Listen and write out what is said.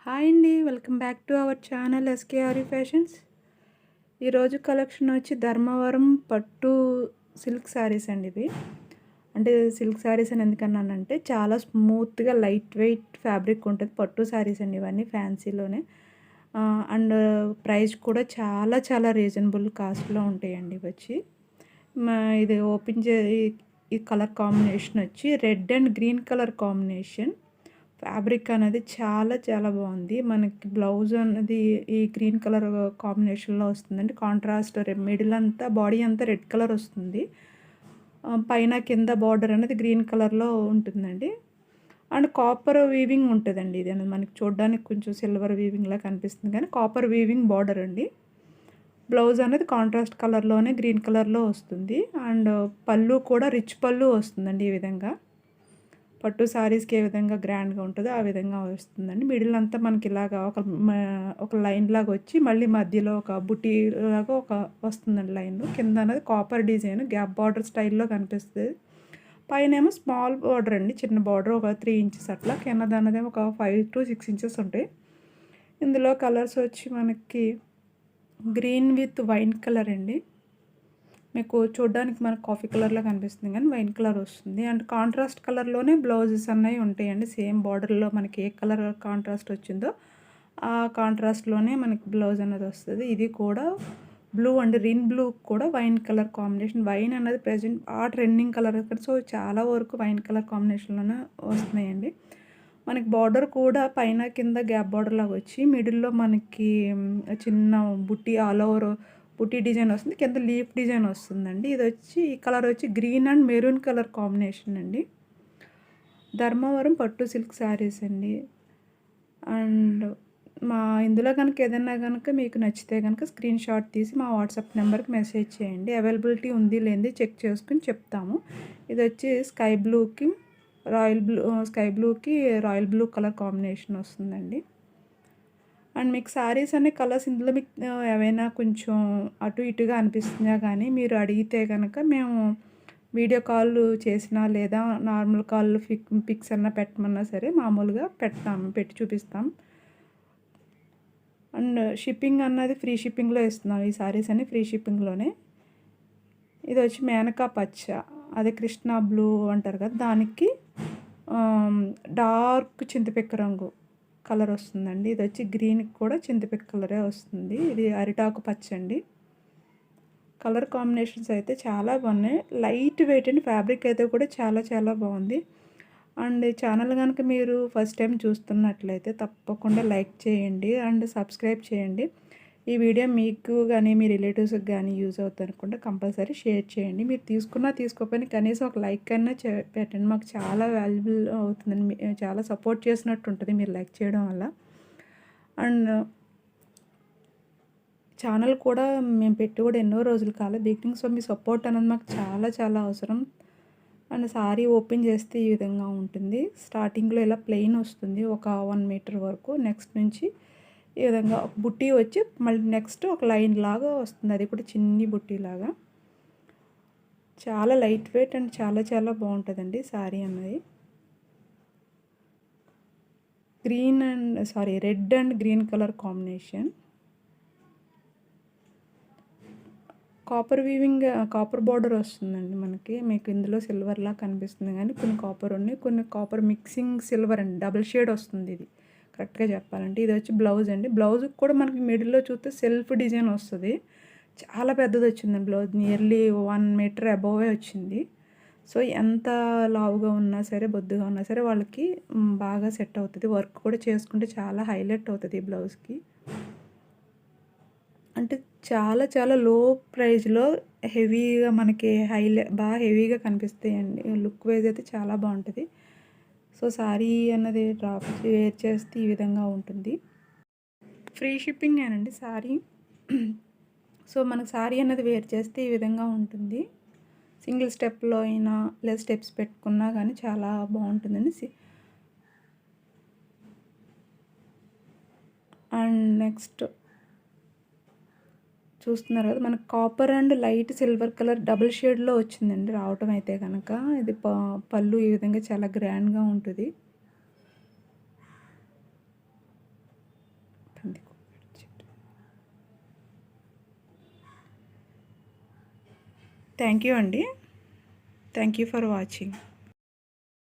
Hi అండి. Welcome back to our channel SKRE fashions. ఈరోజు collection వచ్చి ధర్మవరం పట్టు సిల్క్ శారీస్ అండి ఇవి. అంటే సిల్క్ శారీస్ అని ఎందుకన్నానంటే చాలా స్మూత్‌గా లైట్ వెయిట్ ఫ్యాబ్రిక్ ఉంటుంది. పట్టు శారీస్ అండి ఇవన్నీ ఫ్యాన్సీలోనే. అండ్ ప్రైస్ కూడా చాలా చాలా రీజనబుల్ కాస్ట్‌లో ఉంటాయండి ఇవొచ్చి. ఇది ఓపెన్ చే ఈ కలర్ కాంబినేషన్ వచ్చి red and green colour combination. Fabric అనేది చాలా చాలా బాగుంది. మనకి బ్లౌజ్ అన్నది ఈ గ్రీన్ కలర్ కాంబినేషన్‌లో వస్తుందండి. కాంట్రాస్ట్ మిడిల్ అంతా బాడీ అంతా రెడ్ కలర్ వస్తుంది. పైన కింద బార్డర్ అనేది గ్రీన్ కలర్‌లో ఉంటుందండి. అండ్ కాపర్ వీవింగ్ ఉంటదండి. ఇది అనేది మనకి చూడడానికి కొంచెం సిల్వర్ వీవింగ్‌లా కనిపిస్తుంది కానీ కాపర్ వీవింగ్ బార్డర్ అండి. బ్లౌజ్ అనేది కాంట్రాస్ట్ కలర్‌లోనే గ్రీన్ కలర్‌లో వస్తుంది. అండ్ పళ్ళు కూడా రిచ్ పళ్ళు వస్తుందండి ఈ విధంగా. పట్టు శారీస్‌కి ఏ విధంగా గ్రాండ్‌గా ఉంటదో ఆ విధంగా వస్తుందండి. మిడిల్ అంతా మనకి ఇలాగా ఒక లైన్ లాగా వచ్చి మళ్ళీ మధ్యలో ఒక బుటీ లాగా వస్తుందండి లైన్. కింద అనేది కాపర్ డిజైన్ గ్యాప్ బార్డర్ స్టైల్‌లో కనిపిస్తది. పైనేమో స్మాల్ బార్డర్ అండి. చిన్న బార్డర్ ఒక 3 ఇంచెస్ అట్లా. కిందన్నదేమో ఒక 5-6 ఇంచెస్ ఉంటాయి. ఇందులో కలర్స్ వచ్చి మనకి గ్రీన్ విత్ వైన్ కలర్ అండి. మీకు చూడ్డానికి మనకు కాఫీ కలర్‌లో కనిపిస్తుంది కానీ వైన్ కలర్ వస్తుంది. అండ్ కాంట్రాస్ట్ కలర్‌లోనే బ్లౌజెస్ అన్నవి ఉంటాయండి. సేమ్ బార్డర్‌లో మనకి ఏ కలర్ కాంట్రాస్ట్ వచ్చిందో ఆ కాంట్రాస్ట్‌లోనే మనకి బ్లౌజ్ అన్నది వస్తది. ఇది కూడా బ్లూ అండి. రిన్ బ్లూ కూడా వైన్ కలర్ కాంబినేషన్. వైన్ అన్నది ప్రెజెంట్ ట్రెండింగ్ కలర్ ఇక్కడ. సో, చాలా వరకు వైన్ కలర్ కాంబినేషన్‌లోనే వస్తున్నాయండి. మనకి బార్డర్ కూడా పైన కింద గ్యాప్ బార్డర్ లాగా వచ్చి మిడిల్‌లో మనకి చిన్న బుట్టి ఆల్ ఓవర్ బుటీ డిజైన్ వస్తుంది. కింద లీఫ్ డిజైన్ వస్తుందండి. ఇదొచ్చి ఈ కలర్ వచ్చి green and maroon colour combination అండి. ధర్మవరం పట్టు సిల్క్ శారీస్ అండి. అండ్ ఇందులో కనుక ఏదన్నా గనుక మీకు నచ్చితే గనుక స్క్రీన్ షాట్ తీసి మా వాట్సాప్ నెంబర్‌కి మెసేజ్ చేయండి. అవైలబిలిటీ ఉంది లేనిది చెక్ చేసుకొని చెప్తాము. ఇదొచ్చి స్కై బ్లూకి రాయల్ బ్లూ కలర్ కాంబినేషన్ వస్తుందండి. అండ్ మీకు శారీస్ అనే కలర్స్ ఇందులో మీకు ఏవైనా కొంచెం అటు ఇటుగా అనిపిస్తున్నా కానీ మీరు అడిగితే కనుక మేము వీడియో కాల్ చేసినా లేదా నార్మల్ కాల్ పిక్స్ అన్నా పెట్టమన్నా సరే మామూలుగా పెట్టి చూపిస్తాం. అండ్ షిప్పింగ్ అన్నది ఫ్రీ షిప్పింగ్‌లో ఇస్తున్నాం. ఈ శారీస్ అన్ని ఫ్రీ షిప్పింగ్‌లోనే. ఇది వచ్చి మేనకా పచ్చ, అదే కృష్ణ బ్లూ అంటారు కదా దానికి డార్క్ చింతపిక్క రంగు కలర్ వస్తుందండి. ఇది వచ్చి గ్రీన్‌కి కూడా చింతపిక్క కలరే వస్తుంది. ఇది అరిటాకు పచ్చ అండి. కలర్ కాంబినేషన్స్ అయితే చాలా బాగున్నాయి. లైట్ వెయిట్ అండి. ఫ్యాబ్రిక్ అయితే కూడా చాలా చాలా బాగుంది. అండ్ ఈ ఛానల్ కనుక మీరు ఫస్ట్ టైం చూస్తున్నట్లయితే తప్పకుండా లైక్ చేయండి అండ్ సబ్స్క్రైబ్ చేయండి. ఈ వీడియో మీకు కానీ మీ రిలేటివ్స్కి కానీ యూజ్ అవుతుంది అనుకుంటే కంపల్సరీ షేర్ చేయండి. మీరు తీసుకోకపోయినా కనీసం ఒక లైక్ అయినా పెట్టండి. మాకు చాలా వాల్యుబుల్ అవుతుందండి. చాలా సపోర్ట్ చేసినట్టు ఉంటుంది మీరు లైక్ చేయడం వల్ల. అండ్ ఛానల్ కూడా మేము పెట్టి కూడా ఎన్నో రోజులు కాలేదు. బిగినింగ్. సో, మీ సపోర్ట్ అనేది మాకు చాలా చాలా అవసరం. అండ్ సారీ ఓపెన్ చేస్తే ఈ విధంగా ఉంటుంది. స్టార్టింగ్‌లో ఇలా ప్లెయిన్ వస్తుంది ఒక 1 మీటర్ వరకు. నెక్స్ట్ నుంచి ఈ విధంగా ఒక బుట్టి వచ్చి మళ్ళీ నెక్స్ట్ ఒక లైన్ లాగా వస్తుంది. అది కూడా చిన్ని బుట్టి లాగా. చాలా లైట్ వెయిట్ అండ్ చాలా చాలా బాగుంటుందండి సారీ అన్నది. Red and green colour combination. Copper border వస్తుందండి మనకి. మీకు ఇందులో సిల్వర్‌లా కనిపిస్తుంది కానీ కొన్ని కాపర్ ఉన్నాయి. కొన్ని కాపర్ మిక్సింగ్ సిల్వర్ అండి. డబుల్ షేడ్ వస్తుంది ఇది. కరెక్ట్‌గా చెప్పాలంటే. ఇది వచ్చి బ్లౌజ్ అండి. బ్లౌజ్‌కి కూడా మనకి మిడిల్‌లో చూస్తే సెల్ఫ్ డిజైన్ వస్తది. చాలా పెద్దది వచ్చిందండి బ్లౌజ్. నియర్లీ 1 మీటర్ అబోవే వచ్చింది. సో, ఎంత లావుగా ఉన్నా సరే, బొద్దుగా ఉన్నా సరే వాళ్ళకి బాగా సెట్ అవుతది. వర్క్ కూడా చేసుకుంటే చాలా హైలైట్ అవుతది ఈ బ్లౌజ్‌కి. అంటే చాలా చాలా లో ప్రైస్‌లో హెవీగా మనకి బాగా హెవీగా కనిపిస్తాయండి. లుక్ వైజ్ అయితే చాలా బాగుంటది. సో, సారీ అన్నది వేర్ చేస్తే ఈ విధంగా ఉంటుంది. ఫ్రీ షిప్పింగేనండి సారీ. సో, మనకు సారీ అన్నది వేర్ చేస్తే ఈ విధంగా ఉంటుంది. సింగిల్ స్టెప్‌లో అయినా లేదా స్టెప్స్ పెట్టుకున్నా కానీ చాలా బాగుంటుందండి. అండ్ నెక్స్ట్ చూస్తున్నారు కదా మనకు copper and light silver colour double షేడ్‌లో వచ్చిందండి రావటం అయితే కనుక. ఇది పళ్ళు ఈ విధంగా చాలా గ్రాండ్‌గా ఉంటుంది. థ్యాంక్ యూ అండి. Thank you for watching.